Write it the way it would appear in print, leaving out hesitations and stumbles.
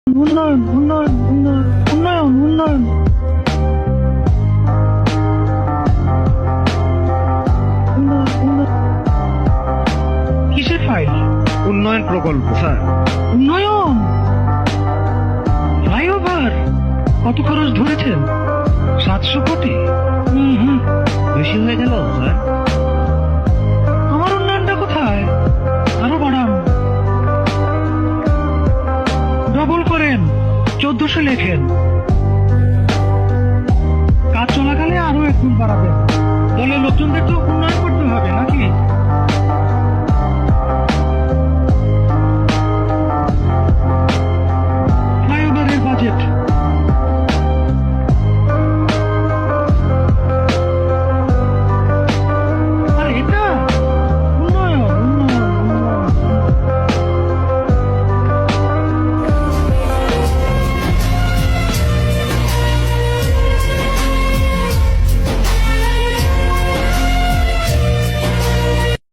উন্নয়ন উন্নয়ন উন্নয়ন উন্নয়ন উন্নয়ন। কিসের ফাইল? উন্নয়ন প্রকল্প স্যার। উন্নয়ন ফ্লাইওভার কত খরচ ধরেছেন? 700 কোটি। বেশি হয়ে গেল স্যার। আমার উন্নয়নটা কোথায়? আরো বাড়ান, ডবল করেন, 1400 লেখেন। কাজ চলাকালে আরো 1 গুণ বাড়াবেন। দলের লোকজনদের তো উন্নয়ন করতে হবে নাকি?